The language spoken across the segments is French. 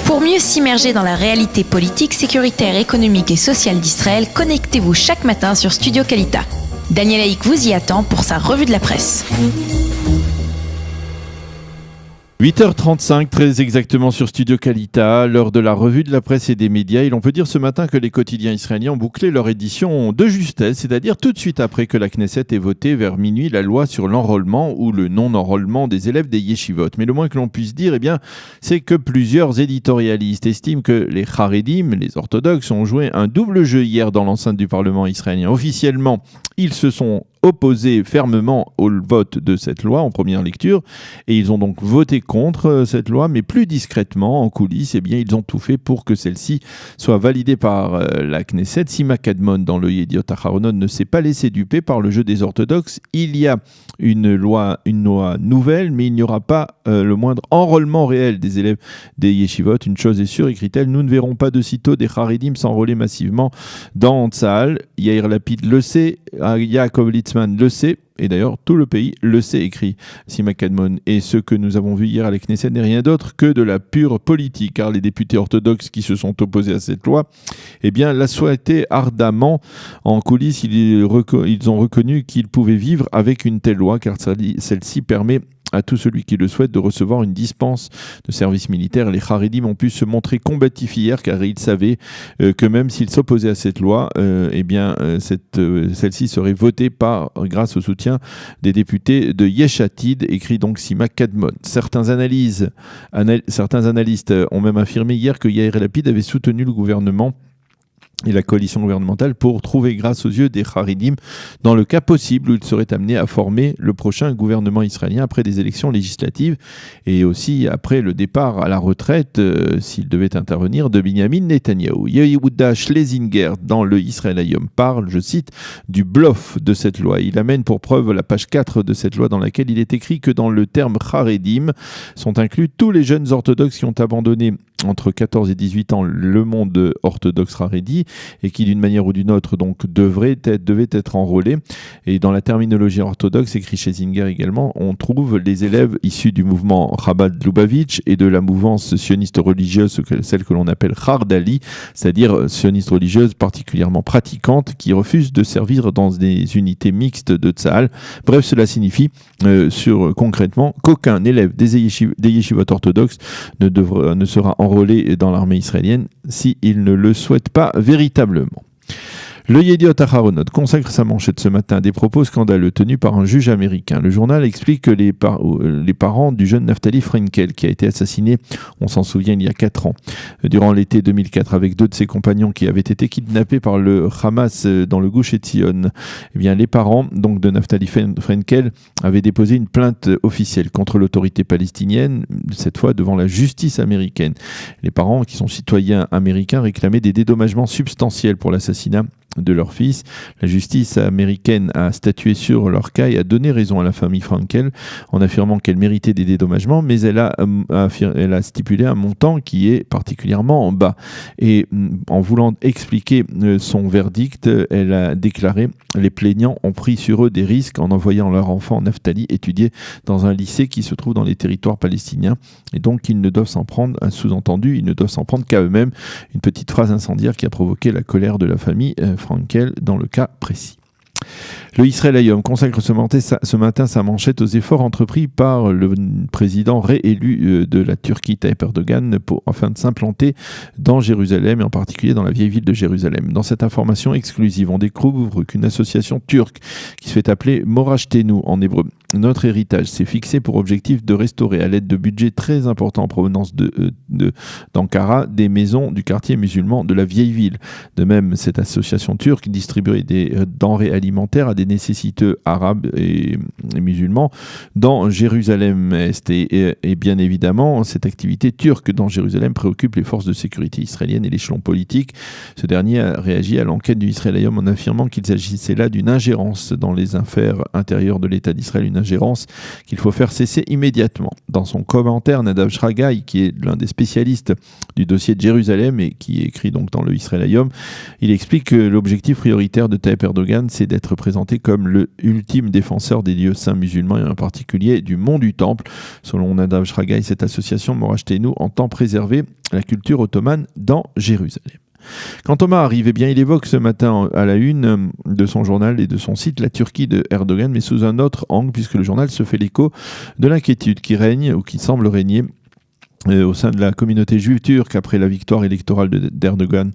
Pour mieux s'immerger dans la réalité politique, sécuritaire, économique et sociale d'Israël, connectez-vous chaque matin sur Studio Kalita. Daniel Haïk vous y attend pour sa revue de la presse. 8h35, très exactement sur Studio Kalita, l'heure de la revue de la presse et des médias. Et l'on peut dire ce matin que les quotidiens israéliens ont bouclé leur édition de justesse, c'est-à-dire tout de suite après que la Knesset ait voté vers minuit la loi sur l'enrôlement ou le non-enrôlement des élèves des yeshivot. Mais le moins que l'on puisse dire, c'est que plusieurs éditorialistes estiment que les Haredim, les orthodoxes, ont joué un double jeu hier dans l'enceinte du Parlement israélien. Officiellement, ils se sont opposés fermement au vote de cette loi en première lecture et ils ont donc voté contre cette loi, mais plus discrètement en coulisses, ils ont tout fait pour que celle-ci soit validée par la Knesset. Sima Kadmon dans le Yediot Aharonot ne s'est pas laissé duper par le jeu des orthodoxes. Il y a une loi nouvelle, mais il n'y aura pas le moindre enrôlement réel des élèves des yeshivot. Une chose est sûre, écrit-elle, nous ne verrons pas de sitôt des Haredim s'enrôler massivement dans Tsahal. Yair Lapid le sait, Yaakov Litzman le sait, et d'ailleurs tout le pays le sait, écrit Sima Kadmon. Et ce que nous avons vu hier à la Knesset n'est rien d'autre que de la pure politique, car les députés orthodoxes qui se sont opposés à cette loi, la souhaitaient ardemment. En coulisses, ils ont reconnu qu'ils pouvaient vivre avec une telle loi, car celle-ci permet à tout celui qui le souhaite de recevoir une dispense de service militaire. Les Haredim ont pu se montrer combatifs hier car ils savaient que même s'ils s'opposaient à cette loi, celle-ci serait votée grâce au soutien des députés de Yesh Atid, écrit donc Sima Kadmon. Certains analystes ont même affirmé hier que Yair Lapid avait soutenu le gouvernement et la coalition gouvernementale pour trouver grâce aux yeux des Haredim dans le cas possible où il serait amené à former le prochain gouvernement israélien après des élections législatives et aussi après le départ à la retraite, s'il devait intervenir, de Binyamin Netanyahou. Yehuda Schlesinger dans le Israël Hayom parle, je cite, du bluff de cette loi. Il amène pour preuve la page 4 de cette loi dans laquelle il est écrit que dans le terme Haredim sont inclus tous les jeunes orthodoxes qui ont abandonné entre 14 et 18 ans le monde orthodoxe haredi et qui d'une manière ou d'une autre donc devait être enrôlés. Et dans la terminologie orthodoxe, écrit chez Zinger également, on trouve les élèves issus du mouvement Chabad Lubavitch et de la mouvance sioniste religieuse, celle que l'on appelle Hardali, c'est-à-dire sioniste religieuse particulièrement pratiquante qui refuse de servir dans des unités mixtes de Tsahal. Bref, cela signifie concrètement qu'aucun élève des yeshivot orthodoxes ne sera enrôlé dans l'armée israélienne s'il ne le souhaite pas véritablement. Le Yediot Aharonot consacre sa manchette ce matin à des propos scandaleux tenus par un juge américain. Le journal explique que les parents du jeune Naftali Frenkel, qui a été assassiné, on s'en souvient, il y a 4 ans, durant l'été 2004, avec 2 de ses compagnons qui avaient été kidnappés par le Hamas dans le Gush Etzion. Les parents donc de Naftali Frenkel avaient déposé une plainte officielle contre l'autorité palestinienne, cette fois devant la justice américaine. Les parents, qui sont citoyens américains, réclamaient des dédommagements substantiels pour l'assassinat de leur fils. La justice américaine a statué sur leur cas et a donné raison à la famille Frenkel en affirmant qu'elle méritait des dédommagements, mais elle a stipulé un montant qui est particulièrement bas. Et en voulant expliquer son verdict, elle a déclaré « Les plaignants ont pris sur eux des risques en envoyant leur enfant Naftali étudier dans un lycée qui se trouve dans les territoires palestiniens et donc ils ne doivent s'en prendre, un sous-entendu, ils ne doivent s'en prendre qu'à eux-mêmes ». Une petite phrase incendiaire qui a provoqué la colère de la famille Frenkel dans le cas précis. Le Israël Hayom consacre ce matin sa manchette aux efforts entrepris par le président réélu de la Turquie, Tayyip Erdogan, afin de s'implanter dans Jérusalem et en particulier dans la vieille ville de Jérusalem. Dans cette information exclusive, on découvre qu'une association turque qui se fait appeler Morashtenu en hébreu, notre héritage, s'est fixé pour objectif de restaurer à l'aide de budgets très importants en provenance d'Ankara des maisons du quartier musulman de la vieille ville. De même, cette association turque distribuerait des denrées alimentaires à des nécessiteux arabes et musulmans dans Jérusalem-Est. Et bien évidemment, cette activité turque dans Jérusalem préoccupe les forces de sécurité israéliennes et l'échelon politique. Ce dernier a réagi à l'enquête du Israël Hayom en affirmant qu'il s'agissait là d'une ingérence dans les affaires intérieures de l'État d'Israël, une ingérence qu'il faut faire cesser immédiatement. Dans son commentaire, Nadav Shragai, qui est l'un des spécialistes du dossier de Jérusalem et qui écrit donc dans le Israël Hayom, il explique que l'objectif prioritaire de Tayyip Erdogan, c'est d'être présenté comme le ultime défenseur des lieux saints musulmans et en particulier du mont du Temple. Selon Nadav Shragai, cette association Morachteinu entend préserver la culture ottomane dans Jérusalem. Quant au Maariv, eh bien, il évoque ce matin à la une de son journal et de son site la Turquie de Erdogan, mais sous un autre angle, puisque le journal se fait l'écho de l'inquiétude qui règne ou qui semble régner au sein de la communauté juive turque après la victoire électorale d'Erdogan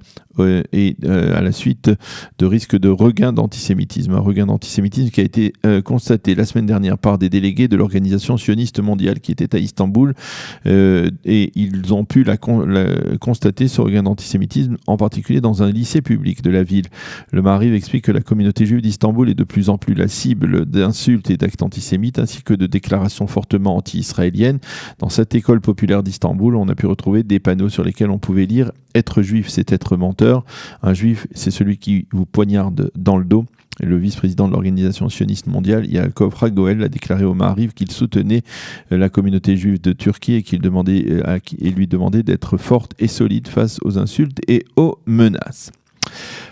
et à la suite de risques de regain d'antisémitisme. Un regain d'antisémitisme qui a été constaté la semaine dernière par des délégués de l'organisation sioniste mondiale qui était à Istanbul et ils ont pu constater ce regain d'antisémitisme en particulier dans un lycée public de la ville. Le Maariv explique que la communauté juive d'Istanbul est de plus en plus la cible d'insultes et d'actes antisémites ainsi que de déclarations fortement anti-israéliennes. Dans cette école populaire d'Istanbul, on a pu retrouver des panneaux sur lesquels on pouvait lire « Être juif, c'est être menteur ». Un juif, c'est celui qui vous poignarde dans le dos. Et le vice-président de l'organisation sioniste mondiale, Yaakov Ragoel, a déclaré au Maariv qu'il soutenait la communauté juive de Turquie et qu'il lui demandait d'être forte et solide face aux insultes et aux menaces.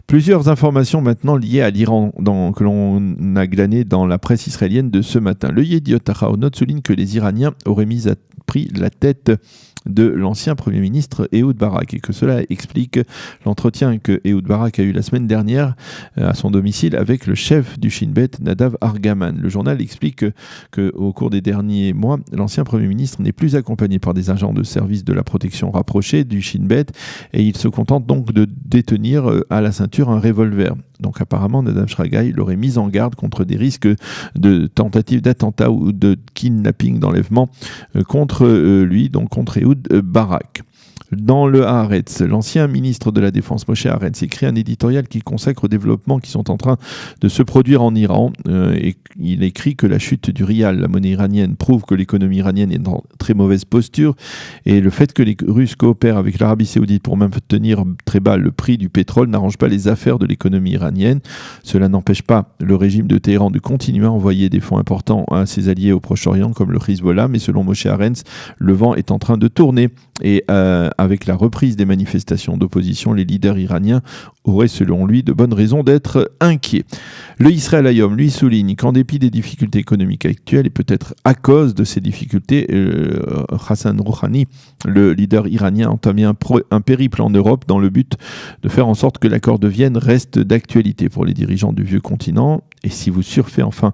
Plusieurs informations maintenant liées à l'Iran que l'on a glanées dans la presse israélienne de ce matin. Le Yediot Ahronoth souligne que les Iraniens auraient pris la tête de l'ancien Premier ministre Ehud Barak et que cela explique l'entretien que Ehud Barak a eu la semaine dernière à son domicile avec le chef du Shin Bet, Nadav Argaman. Le journal explique qu'au cours des derniers mois, l'ancien Premier ministre n'est plus accompagné par des agents de service de la protection rapprochés du Shin Bet et il se contente donc de détenir à la ceinture un revolver. Donc apparemment, Nadav Shragai l'aurait mis en garde contre des risques de tentatives d'attentat ou de kidnapping, d'enlèvement contre lui, donc contre Ehud Barak. Dans le Haaretz, l'ancien ministre de la Défense, Moshe Haaretz, écrit un éditorial qui consacre aux développements qui sont en train de se produire en Iran. Et il écrit que la chute du rial, la monnaie iranienne, prouve que l'économie iranienne est dans très mauvaise posture. Et le fait que les Russes coopèrent avec l'Arabie Saoudite pour maintenir très bas le prix du pétrole n'arrange pas les affaires de l'économie iranienne. Cela n'empêche pas le régime de Téhéran de continuer à envoyer des fonds importants à ses alliés au Proche-Orient comme le Hezbollah. Mais selon Moshe Haaretz, le vent est en train de tourner. Et avec la reprise des manifestations d'opposition, les leaders iraniens auraient, selon lui, de bonnes raisons d'être inquiets. Le Israël Hayom, lui, souligne qu'en dépit des difficultés économiques actuelles, et peut-être à cause de ces difficultés, Hassan Rouhani, le leader iranien, a entamé un périple en Europe dans le but de faire en sorte que l'accord de Vienne reste d'actualité pour les dirigeants du vieux continent. Et si vous surfez enfin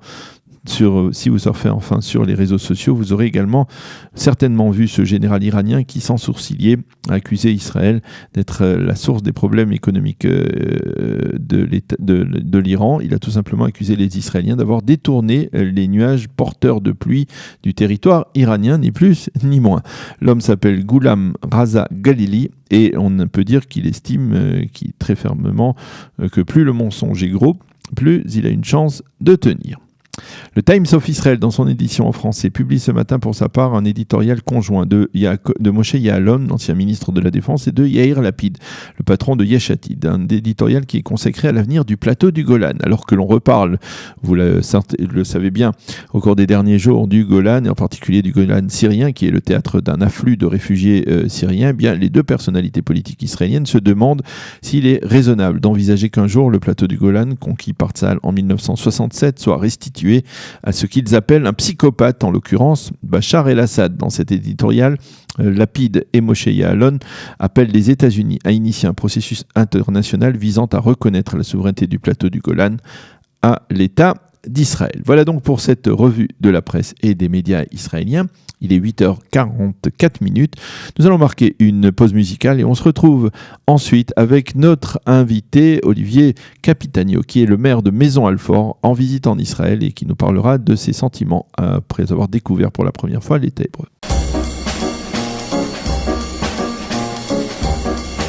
sur les réseaux sociaux, vous aurez également certainement vu ce général iranien qui, sans sourciller, a accusé Israël d'être la source des problèmes économiques de l'Iran. Il a tout simplement accusé les Israéliens d'avoir détourné les nuages porteurs de pluie du territoire iranien, ni plus ni moins. L'homme s'appelle Ghulam Raza Galili et on peut dire qu'il estime très fermement que plus le mensonge est gros, plus il a une chance de tenir. Le Times of Israel, dans son édition en français, publie ce matin pour sa part un éditorial conjoint de Moshe Ya'alon, l'ancien ministre de la Défense, et de Yair Lapid, le patron de Yesh Atid. Un éditorial qui est consacré à l'avenir du plateau du Golan. Alors que l'on reparle, vous le savez bien, au cours des derniers jours du Golan, et en particulier du Golan syrien, qui est le théâtre d'un afflux de réfugiés syriens, eh bien, les deux personnalités politiques israéliennes se demandent s'il est raisonnable d'envisager qu'un jour le plateau du Golan, conquis par Tzahal en 1967, soit restitué à ce qu'ils appellent un psychopathe, en l'occurrence Bachar el-Assad. Dans cet éditorial, Lapid et Moshe Ya'alon appellent les États-Unis à initier un processus international visant à reconnaître la souveraineté du plateau du Golan à l'État d'Israël. Voilà donc pour cette revue de la presse et des médias israéliens. Il est 8h44. Nous allons marquer une pause musicale et on se retrouve ensuite avec notre invité Olivier Capitagno, qui est le maire de Maison-Alfort, en visite en Israël et qui nous parlera de ses sentiments après avoir découvert pour la première fois l'État hébreu.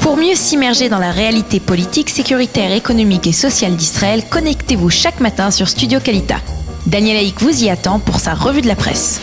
Pour mieux s'immerger dans la réalité politique, sécuritaire, économique et sociale d'Israël, connectez-vous chaque matin sur Studio Kalita. Daniel Haïk vous y attend pour sa revue de la presse.